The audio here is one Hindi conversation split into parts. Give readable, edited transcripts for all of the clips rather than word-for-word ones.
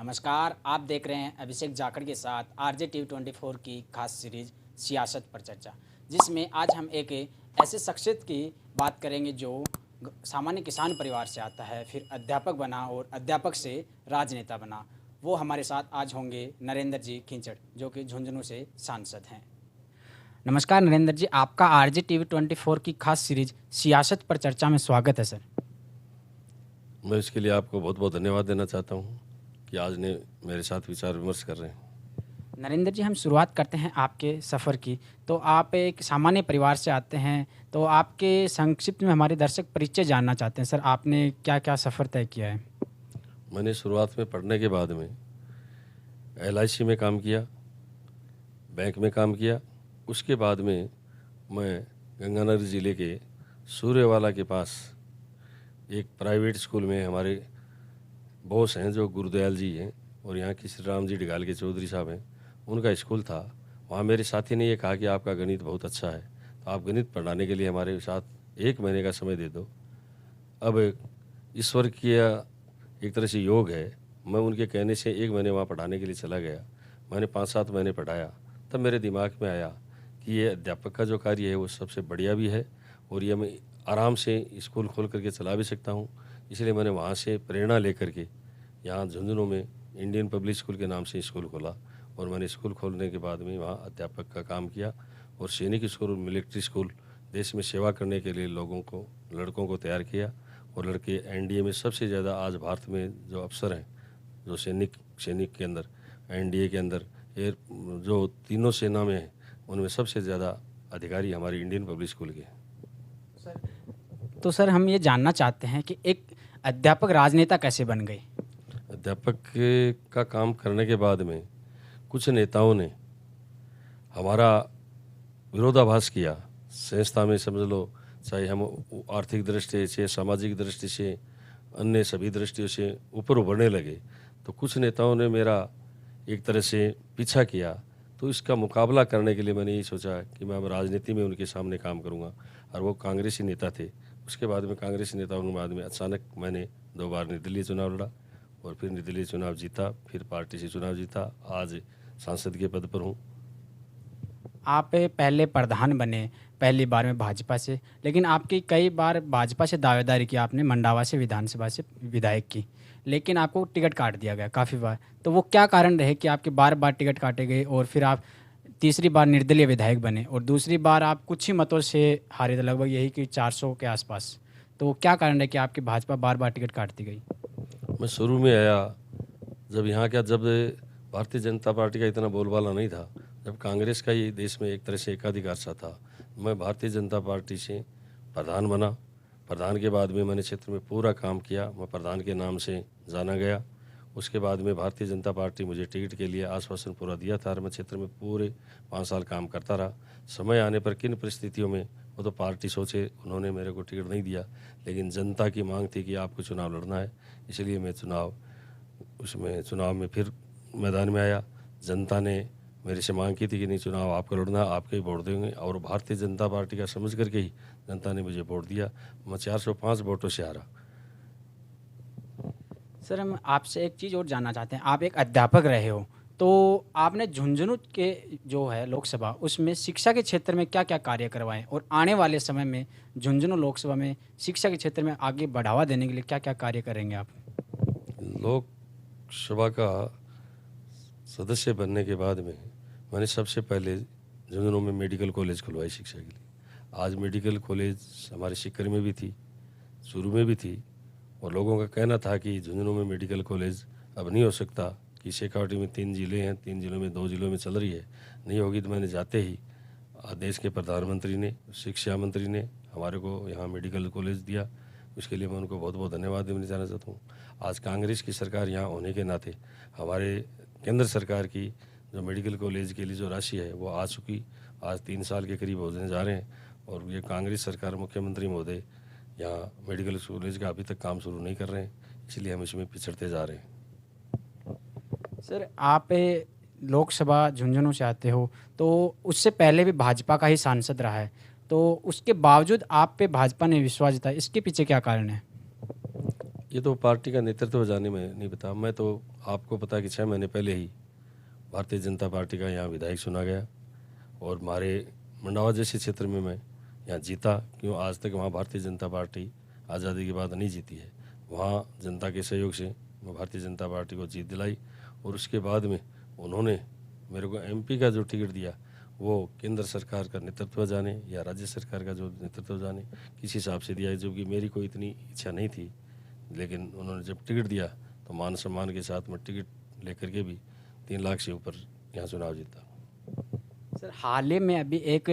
नमस्कार, आप देख रहे हैं अभिषेक जाखड़ के साथ आरजे टीवी 24 की खास सीरीज सियासत पर चर्चा, जिसमें आज हम एक ऐसे शख्सियत की बात करेंगे जो सामान्य किसान परिवार से आता है, फिर अध्यापक बना और अध्यापक से राजनेता बना। वो हमारे साथ आज होंगे नरेंद्र जी खिंचड़, जो कि झुंझुनू से सांसद हैं। नमस्कार नरेंद्र जी, आपका आरजे टीवी 24 की खास सीरीज सियासत पर चर्चा में स्वागत है सर। मैं इसके लिए आपको बहुत बहुत धन्यवाद देना चाहता हूँ कि आज ने मेरे साथ विचार विमर्श कर रहे हैं। नरेंद्र जी, हम शुरुआत करते हैं आपके सफ़र की। तो आप एक सामान्य परिवार से आते हैं, तो आपके संक्षिप्त में हमारे दर्शक परिचय जानना चाहते हैं। सर, आपने क्या क्या सफ़र तय किया है? मैंने शुरुआत में पढ़ने के बाद में LIC में काम किया, बैंक में काम किया। उसके बाद में मैं गंगानगर ज़िले के सूर्यवाला के पास एक प्राइवेट स्कूल में हमारे बॉस हैं जो गुरुदयाल जी हैं और यहाँ की श्री राम जी डिगाल के चौधरी साहब हैं, उनका स्कूल था। वहाँ मेरे साथी ने ये कहा कि आपका गणित बहुत अच्छा है, तो आप गणित पढ़ाने के लिए हमारे साथ 1 महीने का समय दे दो। अब ईश्वर की एक तरह से योग है, मैं उनके कहने से 1 महीने वहाँ पढ़ाने के लिए चला गया। मैंने 5-7 महीने पढ़ाया, तब मेरे दिमाग में आया कि ये अध्यापक का जो कार्य है वो सबसे बढ़िया भी है और ये मैं आराम से स्कूल खोल करके चला भी सकता हूँ। इसलिए मैंने वहाँ से प्रेरणा लेकर के यहाँ झुंझुनू में इंडियन पब्लिक स्कूल के नाम से स्कूल खोला और मैंने स्कूल खोलने के बाद में वहाँ अध्यापक का काम किया और सैनिक स्कूल, मिलिट्री स्कूल, देश में सेवा करने के लिए लड़कों को तैयार किया। और लड़के NDA में सबसे ज़्यादा आज भारत में जो अफसर हैं, जो सैनिक के अंदर NDA के अंदर एयर जो तीनों सेना में हैं, उनमें सबसे ज़्यादा अधिकारी हमारी इंडियन पब्लिक स्कूल के हैं। तो सर, हम ये जानना चाहते हैं कि एक अध्यापक राजनेता कैसे बन गए? अध्यापक का काम करने के बाद में कुछ नेताओं ने हमारा विरोधाभास किया। संस्था में समझ लो, चाहे हम आर्थिक दृष्टि से, सामाजिक दृष्टि से, अन्य सभी दृष्टियों से ऊपर उभरने लगे, तो कुछ नेताओं ने मेरा एक तरह से पीछा किया। तो इसका मुकाबला करने के लिए मैंने ये सोचा कि मैं अब राजनीति में उनके सामने काम करूँगा। और वो कांग्रेसी नेता थे। उसके बाद में कांग्रेसी नेताओं के बाद में अचानक मैंने 2 बार निर्दलीय चुनाव लड़ा और फिर निर्दलीय चुनाव जीता, फिर पार्टी से चुनाव जीता, आज सांसद के पद पर हूँ। आप पहले प्रधान बने पहली बार में भाजपा से, लेकिन आपकी कई बार भाजपा से दावेदारी की आपने, मंडावा से विधानसभा से विधायक की, लेकिन आपको टिकट काट दिया गया काफ़ी बार। तो वो क्या कारण रहे कि आपके बार बार टिकट काटे गए और फिर आप तीसरी बार निर्दलीय विधायक बने और दूसरी बार आप कुछ ही मतों से हारे थे, लगभग यही कि 400 के आसपास। तो क्या कारण है कि आपकी भाजपा बार बार टिकट काटती गई? मैं शुरू में आया जब भारतीय जनता पार्टी का इतना बोलबाला नहीं था, जब कांग्रेस का ये देश में एक तरह से एकाधिकार सा था, मैं भारतीय जनता पार्टी से प्रधान बना। प्रधान के बाद में मैंने क्षेत्र में पूरा काम किया, मैं प्रधान के नाम से जाना गया। उसके बाद में भारतीय जनता पार्टी मुझे टिकट के लिए आश्वासन पूरा दिया था और मैं क्षेत्र में पूरे 5 साल काम करता रहा। समय आने पर किन परिस्थितियों में वो तो पार्टी सोचे, उन्होंने मेरे को टिकट नहीं दिया, लेकिन जनता की मांग थी कि आपको चुनाव लड़ना है, इसलिए मैं चुनाव में फिर मैदान में आया। जनता ने मेरे से मांग की थी कि नहीं, चुनाव आपको लड़ना, आपके ही वोट देंगे, और भारतीय जनता पार्टी का समझ करके ही जनता ने मुझे वोट दिया। मैं 405 वोटों से हारा। सर, हम आपसे एक चीज़ और जानना चाहते हैं। आप एक अध्यापक रहे हो, तो आपने झुंझुनू के जो है लोकसभा, उसमें शिक्षा के क्षेत्र में क्या क्या कार्य करवाए और आने वाले समय में झुंझुनू लोकसभा में शिक्षा के क्षेत्र में आगे बढ़ावा देने के लिए क्या क्या कार्य करेंगे आप? लोकसभा का सदस्य बनने के बाद में मैंने सबसे पहले झुंझुनू में मेडिकल कॉलेज खुलवाई शिक्षा के लिए। आज मेडिकल कॉलेज हमारे सीकर में भी थी, चूरू में भी थी, और लोगों का कहना था कि झुंझुनू में मेडिकल कॉलेज अब नहीं हो सकता, कि शेखावाटी में 3 ज़िले हैं, 3 ज़िलों में 2 ज़िलों में चल रही है, नहीं होगी। तो मैंने जाते ही देश के प्रधानमंत्री ने, शिक्षा मंत्री ने हमारे को यहाँ मेडिकल कॉलेज दिया। उसके लिए मैं उनको बहुत बहुत धन्यवाद देना चाहना चाहता हूँ। आज कांग्रेस की सरकार यहाँ होने के नाते हमारे केंद्र सरकार की जो मेडिकल कॉलेज के लिए जो राशि है वो आ चुकी, आज 3 साल के करीब होने जा रहे हैं, और ये कांग्रेस सरकार, मुख्यमंत्री महोदय यहाँ मेडिकल कॉलेज का अभी तक काम शुरू नहीं कर रहे हैं, इसलिए हम इसमें पिछड़ते जा रहे हैं। सर, आप लोकसभा झुंझुनू से आते हो, तो उससे पहले भी भाजपा का ही सांसद रहा है, तो उसके बावजूद आप पे भाजपा ने विश्वास जताया, इसके पीछे क्या कारण है? ये तो पार्टी का नेतृत्व जाने में नहीं बता। मैं तो आपको पता है कि 6 महीने पहले ही भारतीय जनता पार्टी का यहाँ विधायक चुना गया और हमारे मंडावा जैसे क्षेत्र में मैं यहाँ जीता। क्यों आज तक वहाँ भारतीय जनता पार्टी आज़ादी के बाद नहीं जीती है। वहाँ जनता के सहयोग से मैं भारतीय जनता पार्टी को जीत दिलाई और उसके बाद में उन्होंने मेरे को एमपी का जो टिकट दिया वो केंद्र सरकार का नेतृत्व जाने या राज्य सरकार का जो नेतृत्व जाने किस हिसाब से दिया है, जबकि मेरी कोई इतनी इच्छा नहीं थी। लेकिन उन्होंने जब टिकट दिया तो मान सम्मान के साथ मैं टिकट लेकर के भी 3 लाख से ऊपर यहाँ चुनाव जीता। सर हाल ही में अभी एक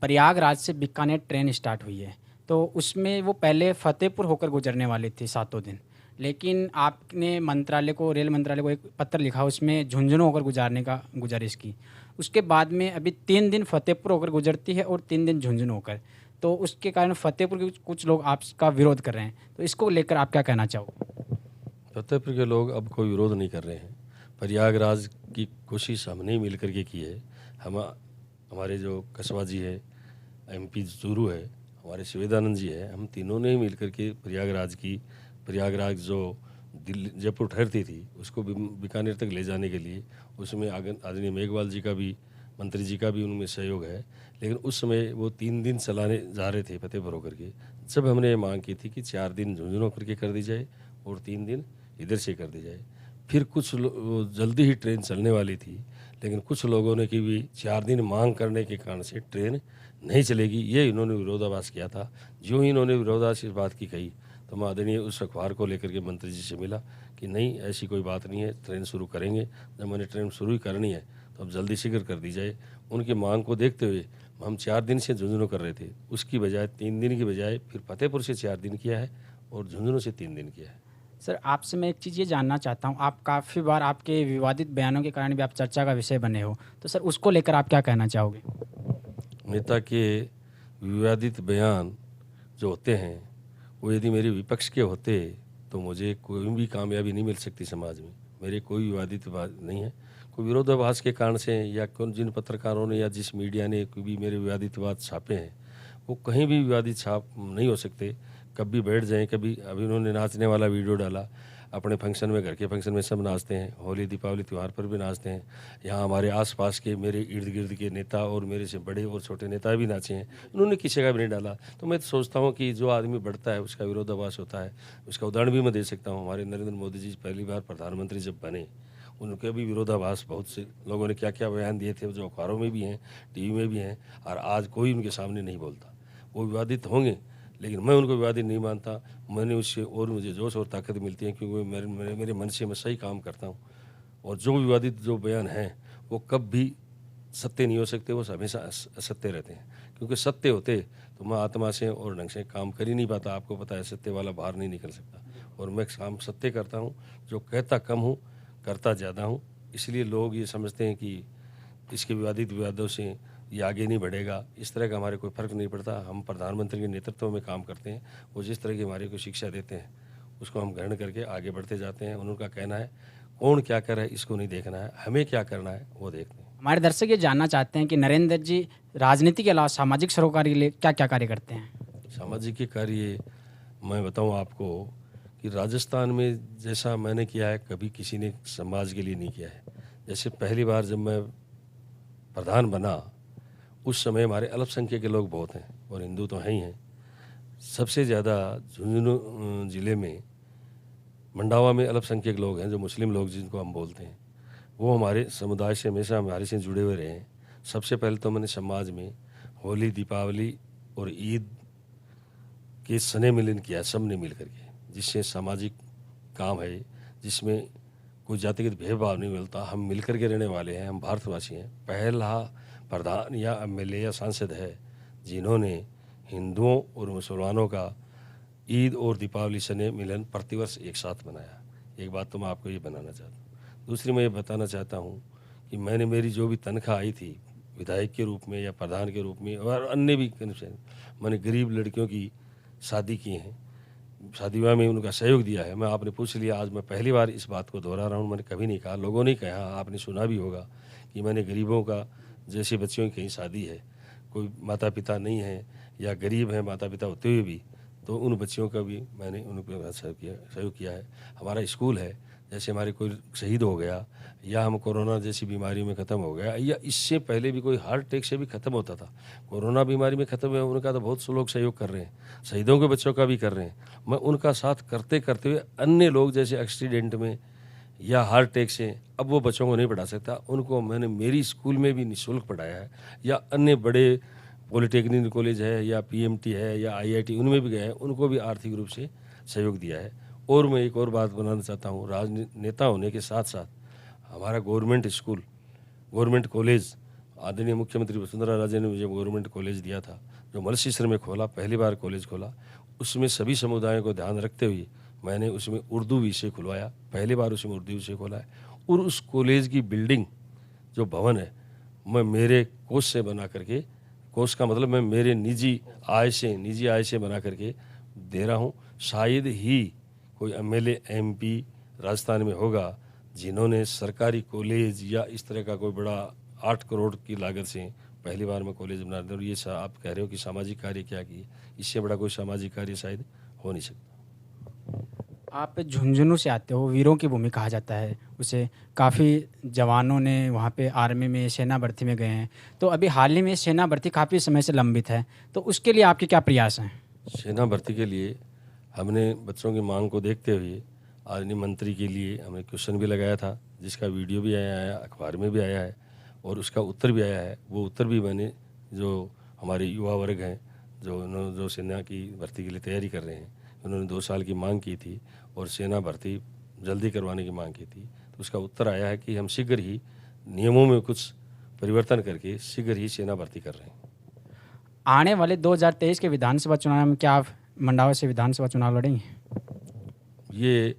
प्रयागराज से बीकानेर ट्रेन स्टार्ट हुई है, तो उसमें वो पहले फतेहपुर होकर गुजरने वाली थी 7 दिन, लेकिन आपने मंत्रालय को, रेल मंत्रालय को एक पत्र लिखा, उसमें झुंझुनू होकर गुजारने का गुजारिश की। उसके बाद में अभी 3 दिन फतेहपुर होकर गुजरती है और 3 दिन झुंझुनू होकर, तो उसके कारण फतेहपुर के कुछ लोग आपका विरोध कर रहे हैं, तो इसको लेकर आप क्या कहना चाहोगे? फतेहपुर के लोग अब कोई विरोध नहीं कर रहे हैं। प्रयागराज की कोशिश हमने मिल करके की है। हमारे जो कसवा जी है, एमपी चूरू है, हमारे शिवेदानंद जी है, हम तीनों ने ही मिल करके प्रयागराज जो दिल्ली जयपुर ठहरती थी उसको बीकानेर तक ले जाने के लिए, उसमें आदरणीय मेघवाल जी का भी, मंत्री जी का भी उनमें सहयोग है। लेकिन उस समय वो 3 दिन चलाने जा रहे थे फतेहपुर होकर के, जब हमने ये मांग की थी कि 4 दिन झुंझुनू होकर के कर दी जाए और 3 दिन इधर से कर दी जाए। फिर कुछ जल्दी ही ट्रेन चलने वाली थी, लेकिन कुछ लोगों ने कि भी 4 दिन मांग करने के कारण से ट्रेन नहीं चलेगी, ये इन्होंने विरोधाभास किया था। जो ही इन्होंने विरोधाभास इस बात की कही तो मैं आदरणीय उस अखबार को लेकर के मंत्री जी से मिला कि नहीं, ऐसी कोई बात नहीं है, ट्रेन शुरू करेंगे। जब मैंने ट्रेन शुरू ही करनी है तो अब जल्दी शीघ्र कर दी जाए। उनकी मांग को देखते हुए हम 4 दिन से झुंझुनू कर रहे थे, उसकी बजाय 3 दिन की बजाय फिर फतेहपुर से 4 दिन किया है और झुंझुनू से 3 दिन किया है। सर आपसे मैं एक चीज़ ये जानना चाहता हूँ, आप काफ़ी बार आपके विवादित बयानों के कारण भी आप चर्चा का विषय बने हो, तो सर उसको लेकर आप क्या कहना चाहोगे? नेता के विवादित बयान जो होते हैं वो यदि मेरे विपक्ष के होते तो मुझे कोई भी कामयाबी नहीं मिल सकती समाज में। मेरे कोई विवादित बात नहीं है। कोई विरोधाभास के कारण से या जिन पत्रकारों ने या जिस मीडिया ने कोई भी मेरे विवादित बात छापे हैं वो कहीं भी विवादित छाप नहीं हो सकते। कभी बैठ जाएं, कभी अभी उन्होंने नाचने वाला वीडियो डाला, अपने फंक्शन में, घर के फंक्शन में सब नाचते हैं, होली दीपावली त्यौहार पर भी नाचते हैं। यहाँ हमारे आसपास के मेरे इर्द गिर्द के नेता और मेरे से बड़े और छोटे नेता भी नाचे हैं, उन्होंने किसी का भी नहीं डाला। तो मैं तो सोचता हूँ कि जो आदमी बढ़ता है उसका विरोधाभास होता है। उसका उदाहरण भी मैं दे सकता हूँ। हमारे नरेंद्र मोदी जी पहली बार प्रधानमंत्री जब बने, उनके भी विरोधाभास बहुत से लोगों ने क्या क्या बयान दिए थे, जो अखबारों में भी हैं, टीवी में भी हैं, और आज कोई उनके सामने नहीं बोलता। वो विवादित होंगे लेकिन मैं उनको विवादित नहीं मानता। मैंने उससे और मुझे जोश और ताकत मिलती है क्योंकि मेरे मन से मैं सही काम करता हूँ। और जो विवादित जो बयान हैं वो कब भी सत्य नहीं हो सकते, वो हमेशा असत्य रहते हैं। क्योंकि सत्य होते तो मैं आत्मा से और ढंग से काम कर ही नहीं पाता। आपको पता है सत्य वाला बाहर नहीं निकल सकता। और मैं काम सत्य करता हूँ, जो कहता कम हूँ करता ज़्यादा हूँ। इसलिए लोग ये समझते हैं कि इसके विवादित विवादों से ये आगे नहीं बढ़ेगा, इस तरह का हमारे कोई फ़र्क नहीं पड़ता। हम प्रधानमंत्री के नेतृत्व में काम करते हैं, वो जिस तरह की हमारे को शिक्षा देते हैं उसको हम ग्रहण करके आगे बढ़ते जाते हैं। उनका कहना है कौन क्या कर रहा है इसको नहीं देखना है, हमें क्या करना है वो देखते हैं। हमारे दर्शक ये जानना चाहते हैं कि नरेंद्र जी राजनीति के अलावा सामाजिक सरोकार के लिए क्या क्या कार्य करते हैं? सामाजिक के कार्य मैं बताऊं आपको कि राजस्थान में जैसा मैंने किया है कभी किसी ने समाज के लिए नहीं किया है। जैसे पहली बार जब मैं प्रधान बना उस समय हमारे अल्पसंख्यक के लोग बहुत हैं और हिंदू तो हैं ही हैं। सबसे ज़्यादा झुंझुनू ज़िले में मंडावा में अल्पसंख्यक लोग हैं, जो मुस्लिम लोग जिनको हम बोलते हैं, वो हमारे समुदाय से हमेशा हमारे से जुड़े हुए रहे हैं। सबसे पहले तो मैंने समाज में होली दीपावली और ईद के स्नेह मिलन किया सब ने मिल करके, जिससे सामाजिक काम है, जिसमें कोई जातिगत भेदभाव नहीं मिलता। हम मिल कर के रहने वाले हैं, हम भारतवासी हैं। पहला प्रधान या एमएलए या सांसद है जिन्होंने हिंदुओं और मुसलमानों का ईद और दीपावली स्नेह मिलन प्रतिवर्ष एक साथ मनाया। एक बात तो मैं आपको ये बनाना चाहता हूँ। दूसरी मैं ये बताना चाहता हूँ कि मैंने मेरी जो भी तनख्वाह आई थी विधायक के रूप में या प्रधान के रूप में और अन्य भी मैंने गरीब लड़कियों की शादी की हैं, शादी विवाह में उनका सहयोग दिया है। मैं आपने पूछ लिया, आज मैं पहली बार इस बात को दोहरा रहा हूँ। मैंने कभी नहीं कहा, लोगों ने कहा, आपने सुना भी होगा कि मैंने गरीबों का जैसे बच्चों की कहीं शादी है, कोई माता पिता नहीं है या गरीब हैं माता पिता होते हुए भी, तो उन बच्चियों का भी मैंने उनके सहयोग किया है। हमारा स्कूल है जैसे हमारे कोई शहीद हो गया या हम कोरोना जैसी बीमारी में ख़त्म हो गया, या इससे पहले भी कोई हार्ट अटैक से भी ख़त्म होता था, कोरोना बीमारी में ख़त्म हुआ, उनका तो बहुत से लोग सहयोग कर रहे हैं, शहीदों के बच्चों का भी कर रहे हैं। मैं उनका साथ करते करते हुए अन्य लोग जैसे एक्सीडेंट में या हार्ट अटैक से अब वो बच्चों को नहीं पढ़ा सकता, उनको मैंने मेरी स्कूल में भी निःशुल्क पढ़ाया है, या अन्य बड़े पॉलिटेक्निक कॉलेज है या पीएमटी है या आईआईटी उनमें भी गए हैं, उनको भी आर्थिक रूप से सहयोग दिया है। और मैं एक और बात बनाना चाहता हूँ, राजनेता होने के साथ साथ हमारा गवर्नमेंट स्कूल, गवर्नमेंट कॉलेज, आदरणीय मुख्यमंत्री वसुंधरा राजे ने मुझे गवर्नमेंट कॉलेज दिया था जो मलसीसर में खोला, पहली बार कॉलेज खोला, उसमें सभी समुदायों को ध्यान रखते हुए मैंने उसमें उर्दू विषय खुलवाया, पहली बार उसमें उर्दू विषय खोला है। और उस कॉलेज की बिल्डिंग जो भवन है मैं मेरे कोष से बना करके, कोष का मतलब मैं मेरे निजी आय से बना करके दे रहा हूँ। शायद ही कोई एमएलए एमपी राजस्थान में होगा जिन्होंने सरकारी कॉलेज या इस तरह का कोई बड़ा 8 करोड़ की लागत से पहली बार में कॉलेज बना रहे। और ये आप कह रहे हो कि सामाजिक कार्य क्या किए, इससे बड़ा कोई सामाजिक कार्य शायद हो नहीं सकता। आप झुंझुनू से आते हो, वीरों की भूमि कहा जाता है उसे, काफ़ी जवानों ने वहाँ पे आर्मी में, सेना भर्ती में गए हैं। तो अभी हाल ही में सेना भर्ती काफ़ी समय से लंबित है, तो उसके लिए आपके क्या प्रयास हैं? सेना भर्ती के लिए हमने बच्चों की मांग को देखते हुए आदरणीय मंत्री के लिए हमने क्वेश्चन भी लगाया था, जिसका वीडियो भी आया है, अखबार में भी आया है और उसका उत्तर भी आया है। वो उत्तर भी मैंने, जो हमारे युवा वर्ग हैं जो सेना की भर्ती के लिए तैयारी कर रहे हैं, उन्होंने 2 साल की मांग की थी और सेना भर्ती जल्दी करवाने की मांग की थी, तो उसका उत्तर आया है कि हम शीघ्र ही नियमों में कुछ परिवर्तन करके शीघ्र ही सेना भर्ती कर रहे हैं। आने वाले 2023 के विधानसभा चुनाव में क्या आप मंडावा से विधानसभा चुनाव लड़ेंगे? ये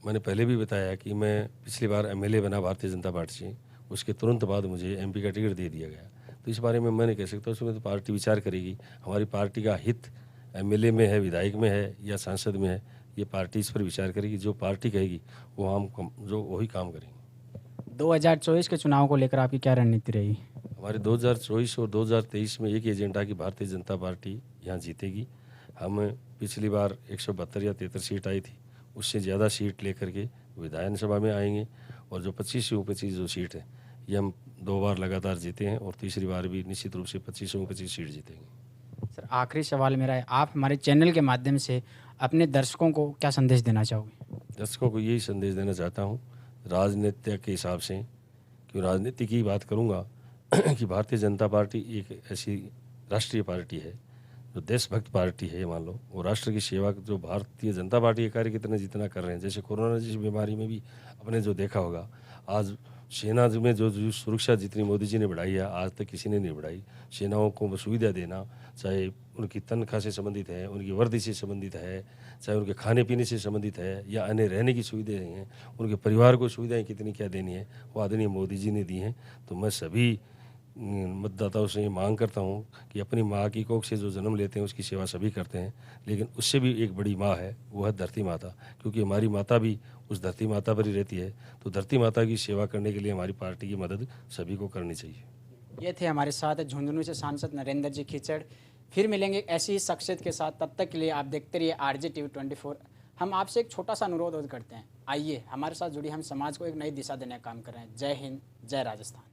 मैंने पहले भी बताया कि मैं पिछली बार एमएलए बना भारतीय जनता पार्टी से, उसके तुरंत बाद मुझे एमपी का टिकट दे दिया गया, तो इस बारे में मैं नहीं कह सकता, उसमें तो पार्टी विचार करेगी। हमारी पार्टी का हित एमएलए में है, विधायक में है या सांसद में है, ये पार्टी इस पर विचार करेगी। जो पार्टी कहेगी वो हम जो वही काम करेंगे। 2024 के चुनाव को लेकर आपकी क्या रणनीति रहेगी? हमारे 2024 और 2023 में एक ही एजेंडा की भारतीय जनता पार्टी यहाँ जीतेगी। हम पिछली बार 172 या 73 सीट आई थी, उससे ज़्यादा सीट लेकर के विधानसभा में आएंगे, और जो 25 जो सीट है ये हम 2 बार लगातार जीते हैं और तीसरी बार भी निश्चित रूप से 25 सीट जीतेंगे। सर, आखिरी सवाल मेरा है, आप हमारे चैनल के माध्यम से अपने दर्शकों को क्या संदेश देना चाहोगे? दर्शकों को यही संदेश देना चाहता हूँ, राजनीति के हिसाब से, क्यों राजनीति की बात करूँगा कि भारतीय जनता पार्टी एक ऐसी राष्ट्रीय पार्टी है जो देशभक्त पार्टी है, मान लो, वो राष्ट्र की सेवा जो भारतीय जनता पार्टी के कार्य कितने जितना कर रहे हैं। जैसे कोरोना जैसी बीमारी में भी आपने जो देखा होगा, आज सेना में जो सुरक्षा जितनी मोदी जी ने बढ़ाई है आज तक किसी ने नहीं बढ़ाई। सेनाओं को सुविधा देना, चाहे उनकी तनख्वाह से संबंधित है, उनकी वर्दी से संबंधित है, चाहे उनके खाने पीने से संबंधित है या अन्य रहने की सुविधाएं हैं, उनके परिवार को सुविधाएं कितनी क्या देनी है वो आदरणीय मोदी जी ने दी हैं। तो मैं सभी मतदाताओं से ये मांग करता हूँ कि अपनी माँ की कोख से जो जन्म लेते हैं उसकी सेवा सभी करते हैं, लेकिन उससे भी एक बड़ी माँ है, वो है धरती माता, क्योंकि हमारी माता भी उस धरती माता पर ही रहती है। तो धरती माता की सेवा करने के लिए हमारी पार्टी की मदद सभी को करनी चाहिए। ये थे हमारे साथ झुंझुनू से सांसद नरेंद्र जी खीचड़। फिर मिलेंगे ऐसी ही शख्सियत के साथ, तब तक के लिए आप देखते रहिए RJTV24। हम आपसे एक छोटा सा अनुरोध करते हैं, आइए हमारे साथ जुड़िए, हम समाज को एक नई दिशा देने का काम कर रहे हैं। जय हिंद, जय राजस्थान।